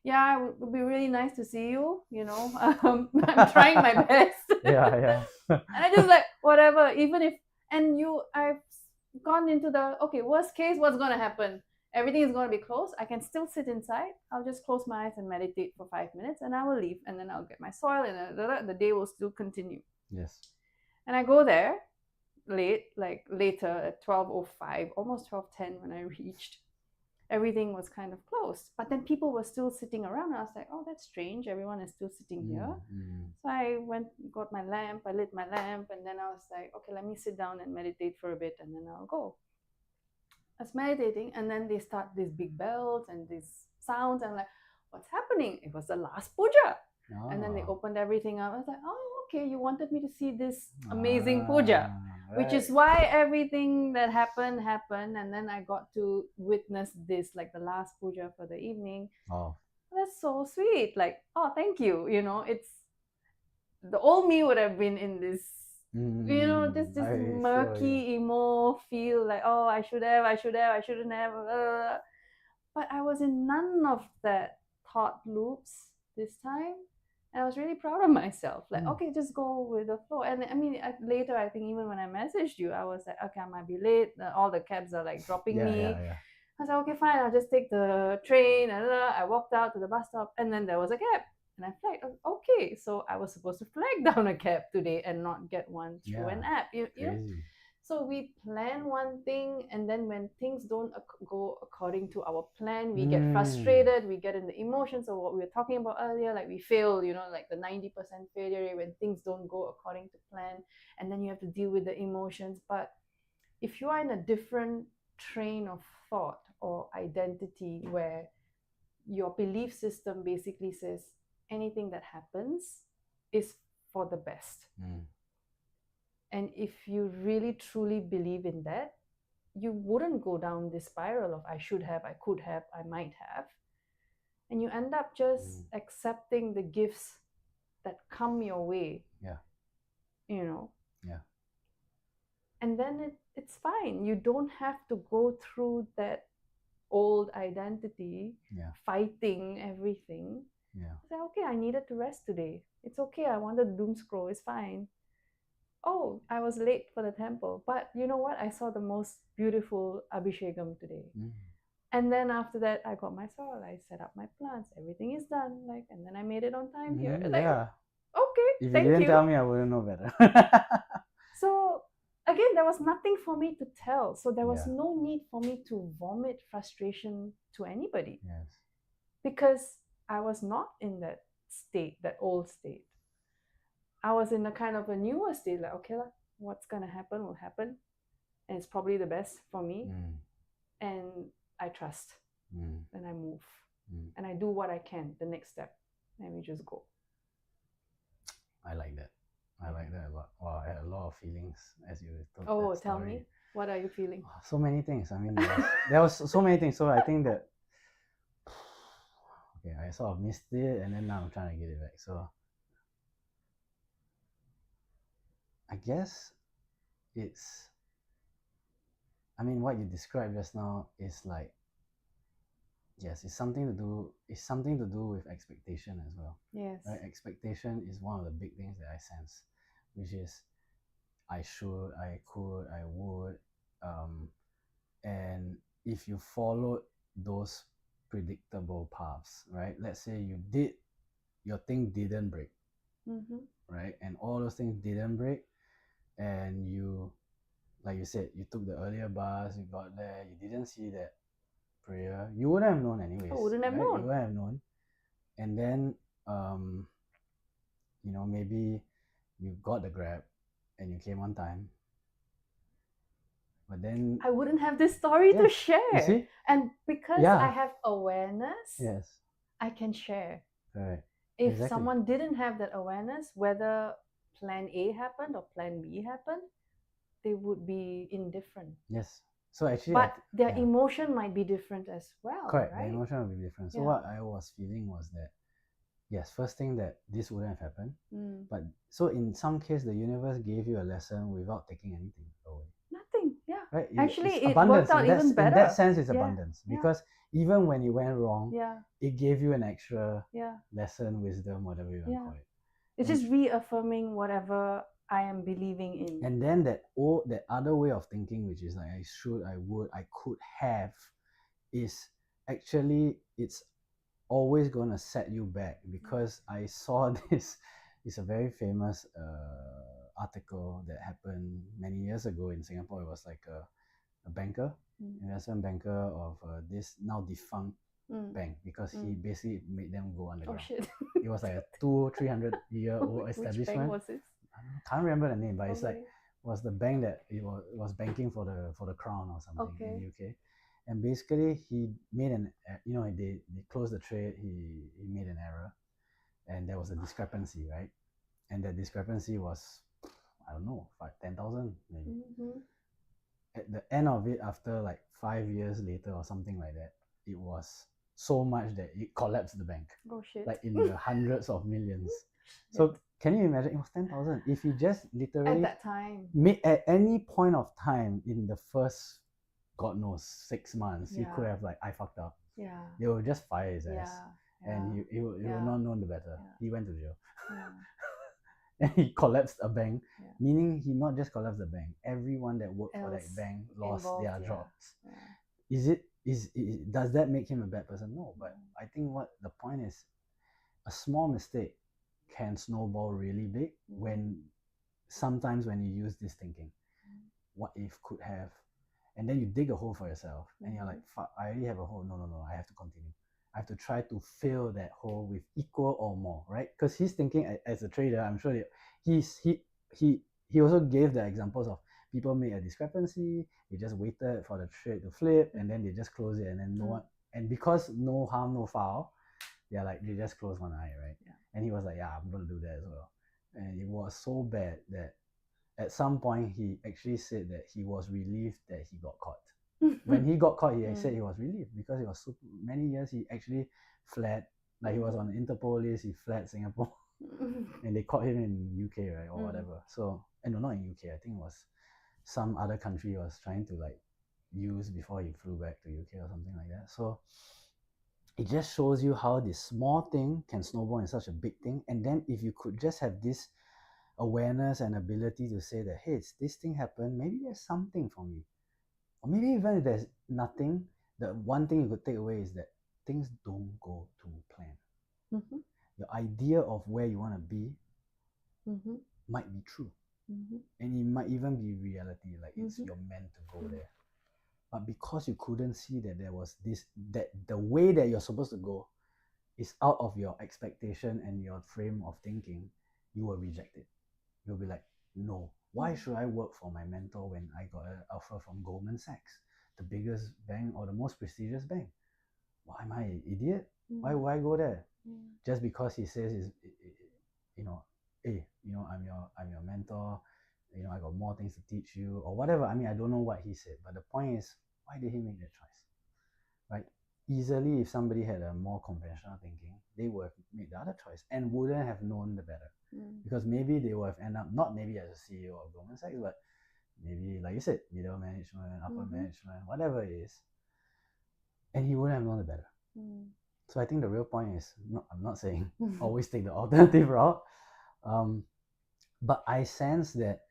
it would be really nice to see you. I'm trying my best. And I just like, whatever, even if, I've gone into the, okay, worst case, what's going to happen? Everything is going to be closed. I can still sit inside. I'll just close my eyes and meditate for 5 minutes, and I will leave, and then I'll get my soil, and the day will still continue. Yes. And I go there later at 12:05, almost 12:10 when I reached. Everything was kind of closed, but then people were still sitting around. I was like, oh, that's strange. Everyone is still sitting here. So I went, got my lamp, I lit my lamp, and then I was like, okay, let me sit down and meditate for a bit, and then I'll go. I was meditating, and then they start these big bells and these sounds, and I'm like, what's happening? It was the last puja. And then they opened everything up. I was like, oh, okay, you wanted me to see this amazing puja. Which is why everything that happened. And then I got to witness this, like the last puja for the evening. Oh, that's so sweet. Like, oh, thank you. It's the old me would have been in this, just this murky emo feel, like, oh, I shouldn't have. But I was in none of that thought loops this time. And I was really proud of myself. Like, okay, just go with the flow. And I mean, later, I think even when I messaged you, I was like, okay, I might be late. All the cabs are like dropping me. I was like, okay, fine, I'll just take the train. And I walked out to the bus stop, and then there was a cab. And I flagged, okay, so I was supposed to flag down a cab today and not get one through an app. You know? So we plan one thing, and then when things don't go according to our plan, we get frustrated, we get in the emotions of what we were talking about earlier, like we fail, like the 90% failure rate when things don't go according to plan, and then you have to deal with the emotions. But if you are in a different train of thought or identity where your belief system basically says anything that happens is for the best. And if you really truly believe in that, you wouldn't go down this spiral of I should have, I could have, I might have. And you end up just accepting the gifts that come your way. And then it's fine. You don't have to go through that old identity, fighting everything. Say, okay, I needed to rest today. It's okay. I wanted to doom scroll. It's fine. Oh, I was late for the temple. But you know what? I saw the most beautiful Abhishekam today. And then after that, I got my soil. I set up my plants. Everything is done. And then I made it on time here. Okay, if thank you didn't tell me, I wouldn't know better. So again, there was nothing for me to tell. So there was no need for me to vomit frustration to anybody. Because I was not in that state, that old state. I was in a kind of a newer state, like, okay, what's going to happen will happen. And it's probably the best for me. And I trust. And I move. and I do what I can, the next step, and we just go. I like that. I like that a lot. Wow, I had a lot of feelings as you told Oh, that tell story. me, what are you feeling? So many things. I mean, there was so many things. So I think that okay, I sort of missed it, and then now I'm trying to get it back. So I guess it's. I mean, what you described just now is like, yes, it's something to do. It's something to do with expectation as well. Yes. Right? Expectation is one of the big things that I sense, which is I should, I could, I would, and if you followed those predictable paths, right? Let's say you did, your thing didn't break, right? And all those things didn't break, and you, like you said, you took the earlier bus, you got there, you didn't see that prayer, you wouldn't have known anyways. I wouldn't have right? known. You wouldn't have known. And then, maybe you got the Grab and you came on time. But then I wouldn't have this story to share. You see? And because I have awareness, yes, I can share. Correct. If someone didn't have that awareness, whether plan A happened or plan B happened, they would be indifferent. Yes. So actually, but their emotion might be different as well. Correct. Right? The emotion will be different. So what I was feeling was that, yes, first thing that this wouldn't have happened. But so in some case, the universe gave you a lesson without taking anything away. Nothing. Yeah. Right. Actually, it worked out even better. In that sense, it's abundance because even when you went wrong, it gave you an extra lesson, wisdom, whatever you want to call it. It's just reaffirming whatever I am believing in. And then that other way of thinking, which is like I should, I would, I could have, is actually it's always gonna set you back because I saw this. It's a very famous article that happened many years ago in Singapore. It was like a banker, investment banker of this now defunct bank because he basically made them go underground. Oh shit! It was like a 200-300-year-old establishment. Which bank was it? I can't remember the name, but it's like was the bank that it was banking for the crown or something in the UK. And basically he made they closed the trade, he made an error and there was a discrepancy, right? And that discrepancy was, I don't know, 10,000 maybe. At the end of it, after like 5 years later or something like that, it was so much that it collapsed the bank. Oh shit. Like in the hundreds of millions. So can you imagine? It was 10,000. If you just literally at that time at any point of time in the first, God knows, 6 months, he could have like, I fucked up. Yeah. They will just fire his ass. And he will not know the better. He went to jail. And he collapsed a bank, meaning he not just collapsed the bank. Everyone that worked for that bank lost their jobs. Does that make him a bad person? No. But I think what the point is, a small mistake can snowball really big when sometimes when you use this thinking, what if, could have, and then you dig a hole for yourself and you're like, fuck, I already have a hole. No, I have to continue. I have to try to fill that hole with equal or more, right? Because he's thinking as a trader, I'm sure that he also gave the examples of people made a discrepancy, they just waited for the trade to flip and then they just close it and then no one, and because no harm, no foul, they're like, they just close one eye, right? And he was like, yeah, I'm gonna do that as well. And it was so bad that at some point he actually said that he was relieved that he got caught. When he got caught, he said he was relieved because it was many years he actually fled. Like he was on the Interpol list, he fled Singapore. And they caught him in UK, right, or whatever. So, and no, not in UK, I think it was some other country he was trying to like use before he flew back to UK or something like that. So it just shows you how this small thing can snowball in such a big thing. And then if you could just have this awareness and ability to say that, hey, this thing happened, maybe there's something for me. Or maybe even if there's nothing, the one thing you could take away is that things don't go to plan. Your idea of where you want to be might be true. And it might even be reality, like it's you're meant to go there. But because you couldn't see that there was this, that the way that you're supposed to go is out of your expectation and your frame of thinking, you will reject it. You'll be like, no, why should I work for my mentor when I got an offer from Goldman Sachs, the biggest bank or the most prestigious bank? Why am I an idiot? Why go there? Just because he says you know, hey, I'm your mentor, I got more things to teach you or whatever. I mean, I don't know what he said, but the point is, why did he make that choice? Right? Easily, if somebody had a more conventional thinking, they would have made the other choice and wouldn't have known the better. Because maybe they would have ended up not maybe as a CEO of Goldman Sachs, but maybe, like you said, middle management, upper management, whatever it is, and he wouldn't have known the better. So I think the real point is, I'm not saying always take the alternative route, but I sense that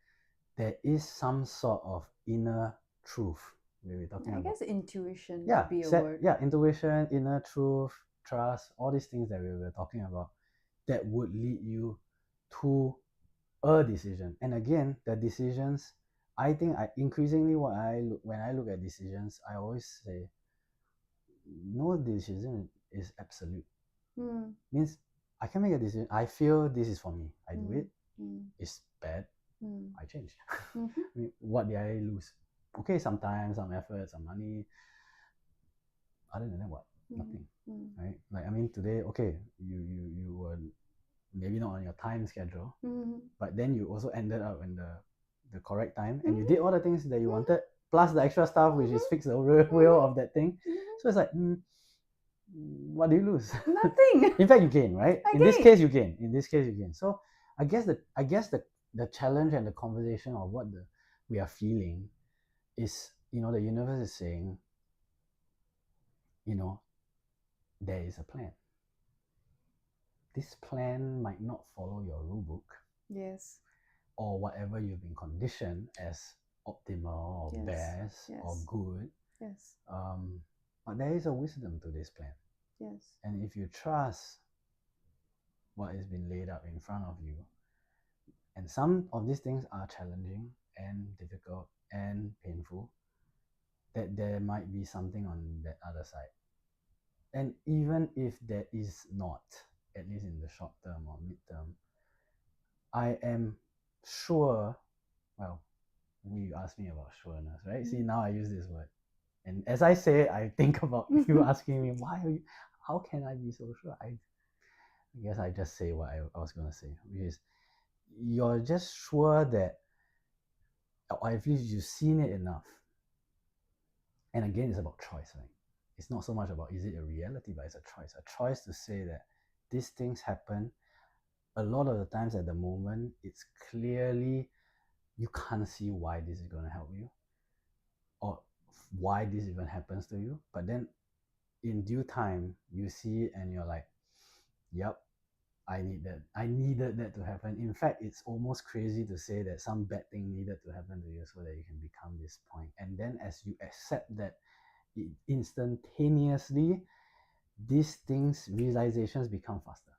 there is some sort of inner truth we're talking about. I guess intuition would be a word. Yeah, intuition, inner truth, trust, all these things that we were talking about that would lead you to a decision. And again, the decisions, I think increasingly when I look at decisions, I always say no decision is absolute. Means I can make a decision. I feel this is for me. I do it. It's bad. I change. I mean, what did I lose? Okay, sometimes some effort, some money. Other than that, what? Nothing. Right? Like, I mean, today, okay, you were maybe not on your time schedule, but then you also ended up in the correct time, and you did all the things that you wanted, plus the extra stuff, which is fix the wheel of that thing. So it's like, what do you lose? Nothing. In fact, you gain, right? In this case, you gain. So I guess the challenge and the conversation of what we are feeling is, the universe is saying, there is a plan. This plan might not follow your rule book. Yes. Or whatever you've been conditioned as optimal or best or good. Yes. But there is a wisdom to this plan. Yes. And if you trust what has been laid out in front of you, and some of these things are challenging and difficult and painful, that there might be something on that other side. And even if there is not, at least in the short term or mid-term, I am sure, well, you asked me about sureness, right? See, now I use this word. And as I say, I think about you asking me, how can I be so sure? I guess I just say what I was going to say, which is you're just sure that, or at least you've seen it enough. And again, it's about choice, right? It's not so much about is it a reality, but it's a choice to say that these things happen. A lot of the times at the moment, it's clearly you can't see why this is going to help you or why this even happens to you. But then in due time, you see it and you're like, yep, I needed that to happen. In fact, it's almost crazy to say that some bad thing needed to happen to you so that you can become this point. And then as you accept that instantaneously, these things, realizations become faster.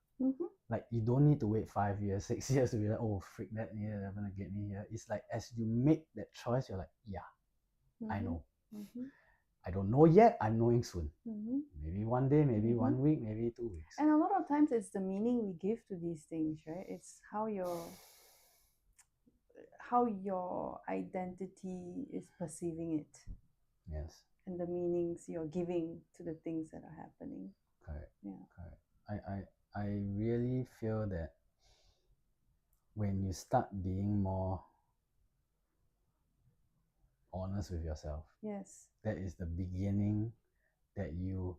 Like you don't need to wait 5 years, 6 years to be like, oh, freak, that needed to get me here. It's like as you make that choice, you're like, yeah, I know. I don't know yet. I'm knowing soon. Maybe one day, maybe 1 week, maybe 2 weeks. And a lot of times it's the meaning we give to these things, right? It's how your identity is perceiving it. Yes. And the meanings you're giving to the things that are happening. Correct. Yeah. Correct. I really feel that when you start being more honest with yourself, yes, that is the beginning that you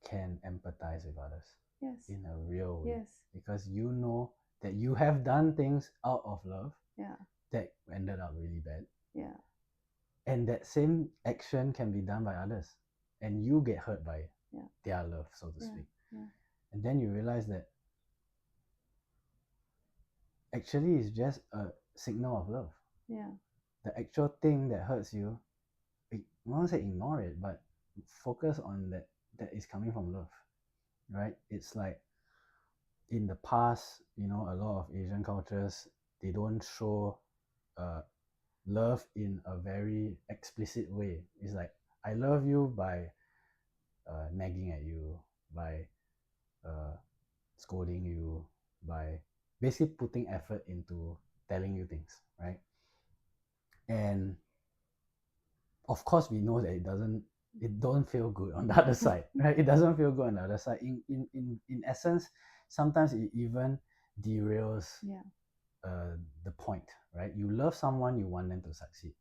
can empathize with others. Yes. In a real way. Yes. Because you know that you have done things out of love. Yeah. That ended up really bad. Yeah. And that same action can be done by others. And you get hurt by their love, so to speak. Yeah. And then you realize that actually it's just a signal of love. Yeah. The actual thing that hurts you, I won't say ignore it, but focus on that is coming from love, right? It's like in the past, a lot of Asian cultures, they don't show love in a very explicit way. It's like, I love you by nagging at you, by scolding you, by basically putting effort into telling you things, right? And of course, we know that it doesn't it don't feel good on the other side, right? It doesn't feel good on the other side. In essence, sometimes it even derails the point, right? You love someone, you want them to succeed,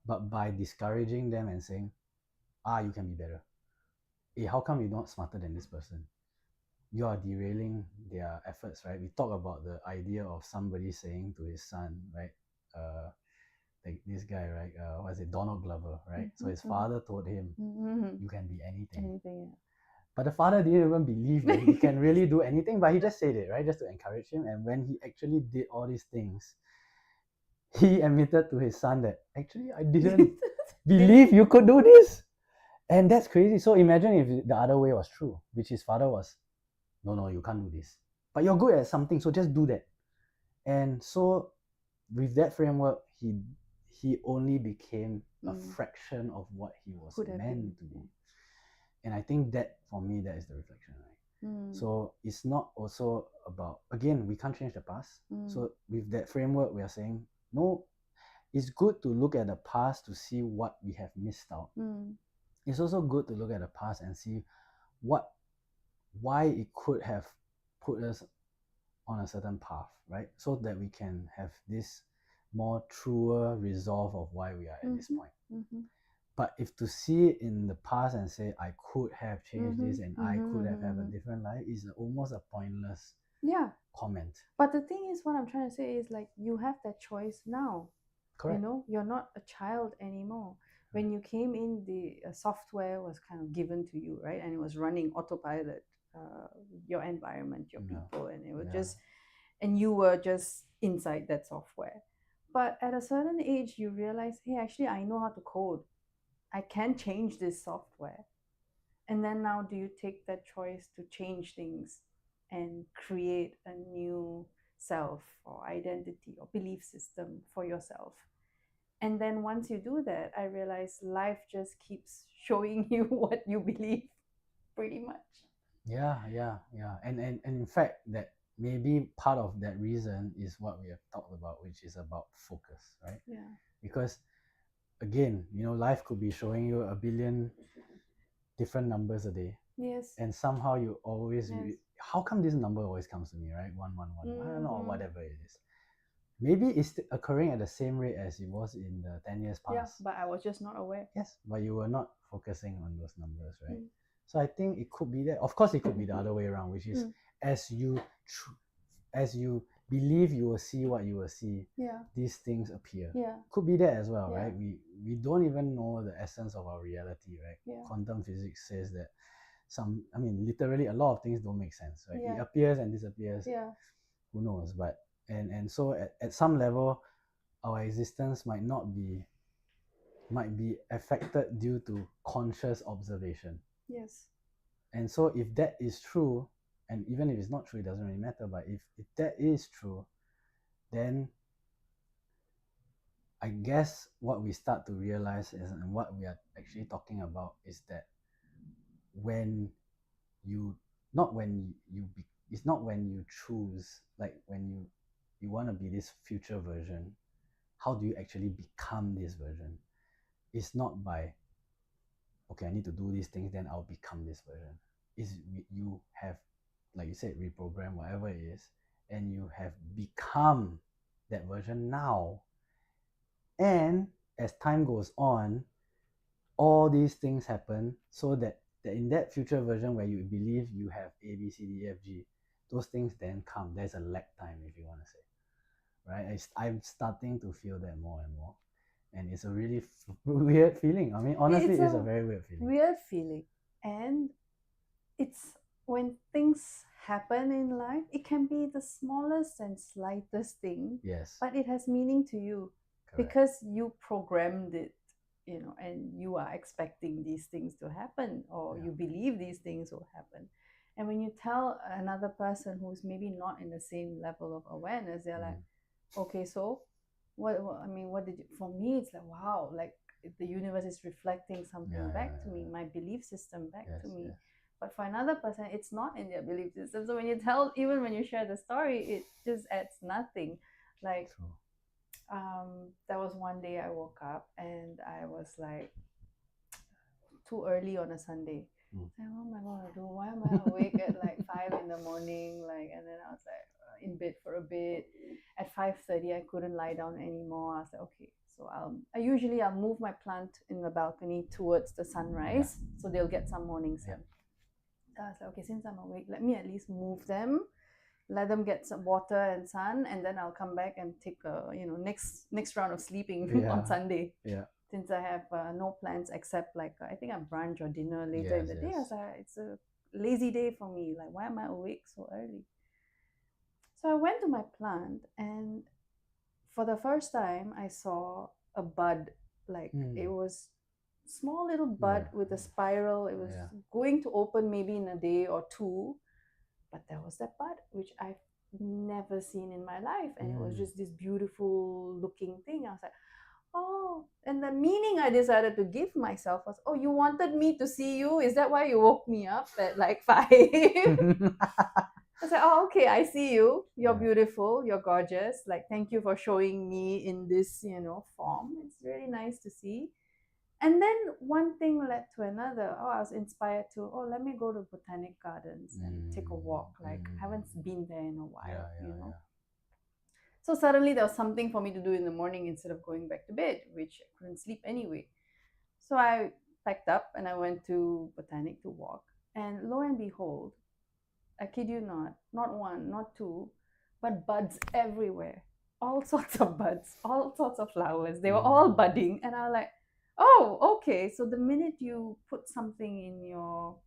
but by discouraging them and saying, you can be better. Hey, how come you're not smarter than this person? You are derailing their efforts, right? We talk about the idea of somebody saying to his son, right? Like this guy, right? What is it? Donald Glover, right? So his father told him, you can be anything. Anything, yeah. But the father didn't even believe that he can really do anything, but he just said it, right? Just to encourage him. And when he actually did all these things, he admitted to his son that actually I didn't believe you could do this. And that's crazy. So imagine if the other way was true, which his father was, no, you can't do this. But you're good at something, so just do that. And so with that framework, he only became a fraction of what he was meant to be. And I think that, for me, that is the reflection, right? So it's not also about, again, we can't change the past. So with that framework, we are saying, no, it's good to look at the past to see what we have missed out. It's also good to look at the past and see why it could have put us on a certain path, right? So that we can have this more truer resolve of why we are at this point. But if to see it in the past and say, I could have changed this and I could have had a different life, is almost a pointless comment. But the thing is, what I'm trying to say is, like, you have that choice now. Correct. You know, you're not a child anymore. When you came in, the software was kind of given to you, right? And it was running autopilot, your environment, your people, and it was just, and you were just inside that software. But at a certain age, you realize, hey, actually, I know how to code. I can change this software. And then now, do you take that choice to change things and create a new self or identity or belief system for yourself? And then once you do that, I realize life just keeps showing you what you believe, pretty much. Yeah. And in fact, that maybe part of that reason is what we have talked about, which is about focus, right? Yeah. Because again, life could be showing you a billion different numbers a day. Yes. And somehow you always, how come this number always comes to me, right? 111. I don't know, whatever it is. Maybe it's occurring at the same rate as it was in the 10 years past. Yeah, but I was just not aware. Yes, but you were not focusing on those numbers, right? So I think it could be that. Of course, it could be the other way around, which is as you believe you will see what you will see, these things appear. Could be that as well, right? We don't even know the essence of our reality, right? Quantum physics says that literally a lot of things don't make sense, right? It appears and disappears. Who knows? But and so at some level, our existence might be affected due to conscious observation. Yes. And so if that is true, and even if it's not true, it doesn't really matter, but if that is true, then I guess what we start to realize is, and what we are actually talking about, is that it's not when you choose, like when you want to be this future version, how do you actually become this version? It's not by, okay, I need to do these things, then I'll become this version. Is you have, like you said, reprogram whatever it is, and you have become that version now. And as time goes on, all these things happen so that in that future version where you believe you have A, B, C, D, E, F, G, those things then come. There's a lag time, if you want to say, right? I'm starting to feel that more and more. And it's a really weird feeling. I mean, honestly, it's a very weird feeling. Weird feeling. And it's when things happen in life, it can be the smallest and slightest thing. Yes. But it has meaning to you. Correct. Because you programmed it, and you are expecting these things to happen, or you believe these things will happen. And when you tell another person who's maybe not in the same level of awareness, they're like, okay, so what did you, for me, it's like, wow, like the universe is reflecting something back to me, my belief system back to me. But for another person, it's not in their belief system. So when you tell, even when you share the story, it just adds nothing. Like, there was one day I woke up and I was like, too early on a Sunday. Like, what am I gonna do? Why am I awake at like 5 in the morning? Like, and then I was like in bed for a bit. At 5:30, I couldn't lie down anymore. I was like, okay, so I'll move my plant in the balcony towards the sunrise, so they'll get some morning sun. So I was like, okay, since I'm awake, let me at least move them, let them get some water and sun, and then I'll come back and take a next round of sleeping on Sunday. Yeah. Since I have no plans except like I think a brunch or dinner later in the day. I was like, it's a lazy day for me. Like, why am I awake so early? So I went to my plant, and for the first time, I saw a bud. Like, it was small little bud with a spiral. It was going to open maybe in a day or two, but there was that bud which I've never seen in my life, and it was just this beautiful looking thing. I was like, oh, and the meaning I decided to give myself was, oh, you wanted me to see you? Is that why you woke me up at like 5? I said, oh, okay, I see you. You're beautiful. You're gorgeous. Like, thank you for showing me in this, form. It's really nice to see. And then one thing led to another. Oh, I was inspired to, let me go to Botanic Gardens and take a walk. Like, I haven't been there in a while, Yeah. So suddenly there was something for me to do in the morning instead of going back to bed, which I couldn't sleep anyway. So I packed up and I went to Botanic to walk. And lo and behold, I kid you not one, not two, but buds everywhere. All sorts of buds, all sorts of flowers. They were all budding. And I was like, oh, okay. So the minute you put something in your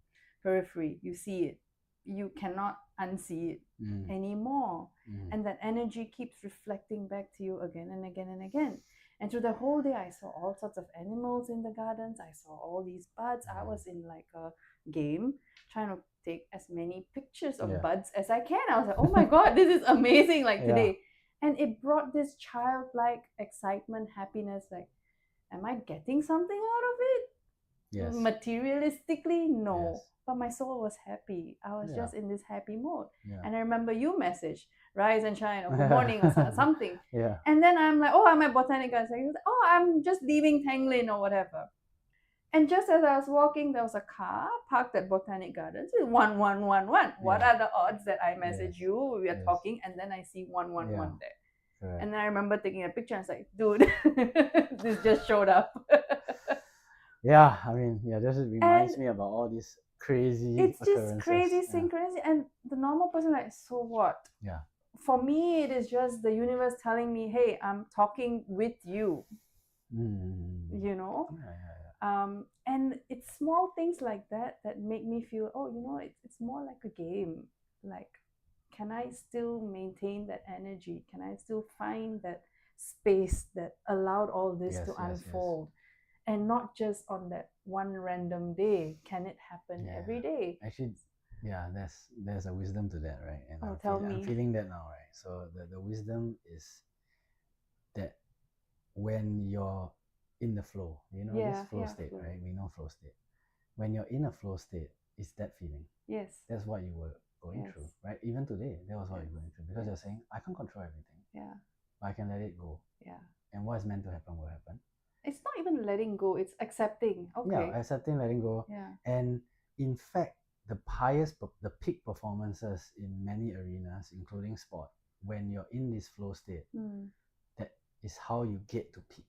periphery, you see it. You cannot unsee it anymore. And that energy keeps reflecting back to you again and again and again. And through the whole day, I saw all sorts of animals in the gardens. I saw all these buds. I was in like a game trying to take as many pictures of buds as I can. I was like, oh my God, this is amazing, like today. And it brought this childlike excitement, happiness, like, am I getting something out of it? Yes. Materialistically, no. Yes. But my soul was happy. I was just in this happy mode. And I remember you message, rise and shine, or good morning, or something. And then I'm like, oh, I'm at Botanic Gardens. Oh, I'm just leaving Tanglin or whatever. And just as I was walking, there was a car parked at Botanic Gardens with 1111. What are the odds that I message you? We are talking, and then I see 111 there. Right. And then I remember taking a picture and I was like, dude, this just showed up. I mean, this reminds me about all these crazy It's just crazy synchronicity. And the normal person, like, so what? Yeah. For me, it is just the universe telling me, hey, I'm talking with you. You know? And it's small things like that make me feel, it's more like a game. Like, can I still maintain that energy? Can I still find that space that allowed all this to unfold? And not just on that one random day. Can it happen every day? Actually, there's a wisdom to that, right? And I'm feeling that now, right? So the wisdom is that when you're in the flow, this flow state, right? We know flow state. When you're in a flow state, it's that feeling. Yes. That's what you were going through, right? Even today, that was what you're going through. Because you're saying, I can't control everything. Yeah. But I can let it go. Yeah. And what is meant to happen will happen. It's not even letting go, it's accepting. Okay. Yeah, accepting, letting go. Yeah. And in fact, the peak performances in many arenas, including sport, when you're in this flow state, that is how you get to peak.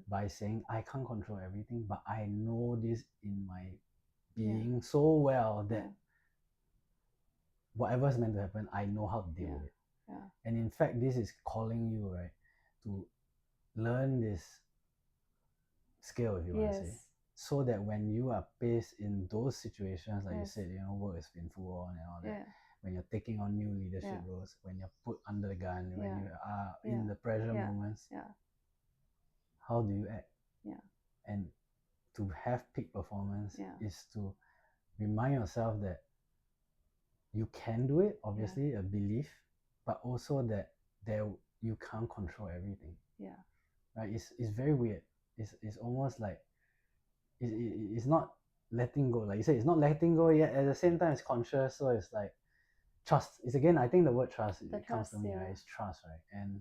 By saying, I can't control everything, but I know this in my being so well that whatever's meant to happen, I know how to deal with it. Yeah. And in fact, this is calling you, right, to learn this skill, if you want to say, so that when you are faced in those situations, like you said, work has been full on and all that, when you're taking on new leadership roles, when you're put under the gun, when you are in the pressure moments, how do you act? And to have peak performance is to remind yourself that you can do it, obviously, a belief, but also that you can't control everything. Right? It's very weird. It's almost like it's not letting go. Like you said, it's not letting go yet. At the same time, it's conscious. So it's like trust. It's again, I think the word trust comes to me, right? It's trust, right? And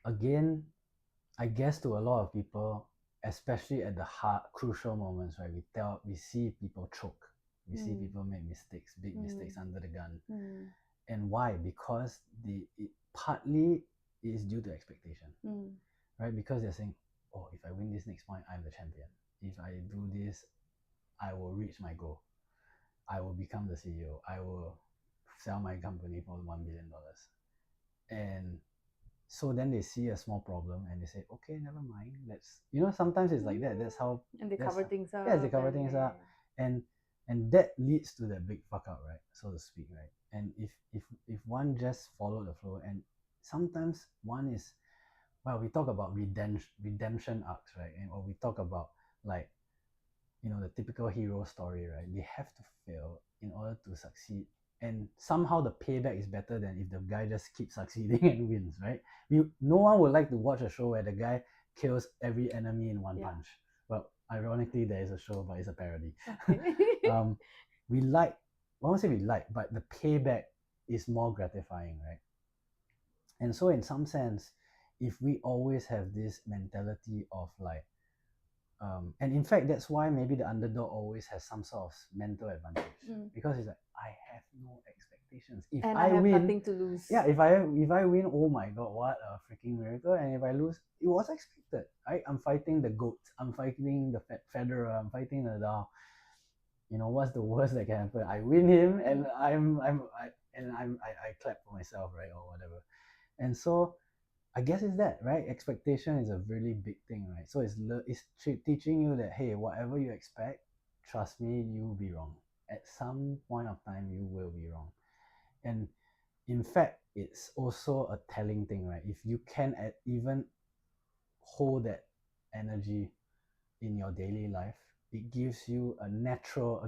again, I guess to a lot of people, especially at the crucial moments, right? We see people choke, we see people make mistakes, big mistakes under the gun. And why? Because it partly is due to expectation, right? Because they're saying, oh, if I win this next point, I'm the champion. If I do this, I will reach my goal. I will become the CEO. I will sell my company for $1 billion. And so then they see a small problem and they say, okay, never mind. Let's, sometimes it's like that. That's how. And they cover things up. Yeah, they cover things up. And that leads to that big fuck up, right? So to speak, right? And if one just follow the flow, and sometimes one is, well, we talk about redemption arcs, right? Or we talk about like, the typical hero story, right? They have to fail in order to succeed. And somehow the payback is better than if the guy just keeps succeeding and wins, right? No one would like to watch a show where the guy kills every enemy in one punch. Well, ironically, there is a show, but it's a parody. Okay. We like, I won't say we like, but the payback is more gratifying, right? And so in some sense, if we always have this mentality of like, and in fact, that's why maybe the underdog always has some sort of mental advantage, because it's like, I have no expectations. If I have win, nothing to lose. Yeah, if I win, oh my god, what a freaking miracle! And if I lose, it was expected. Right? I'm fighting the GOAT. I'm fighting the Federer. I'm fighting Nadal. What's the worst that can happen? I win him, and I clap for myself, right, or whatever. And so I guess it's that, right? Expectation is a really big thing, right? So it's teaching you that, hey, whatever you expect, trust me, you'll be wrong. At some point of time, you will be wrong. And in fact, it's also a telling thing, right? If you can even hold that energy in your daily life, it gives you a natural,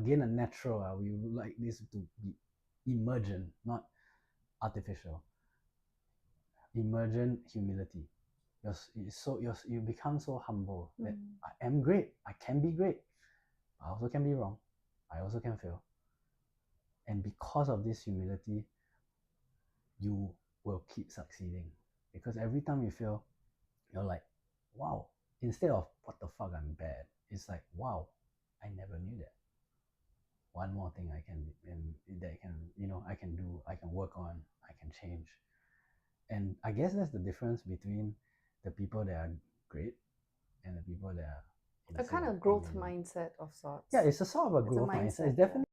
we would like this to be emergent, not artificial. Emergent humility. You become so humble that I am great. I can be great. I also can be wrong. I also can fail. And because of this humility, you will keep succeeding. Because every time you fail, you're like, wow. Instead of what the fuck, I'm bad, it's like, wow, I never knew that. One more thing I can do, I can work on, I can change. And I guess that's the difference between the people that are great and the people that are a kind of growth mindset of sorts. Yeah, it's a sort of a growth mindset. It's definitely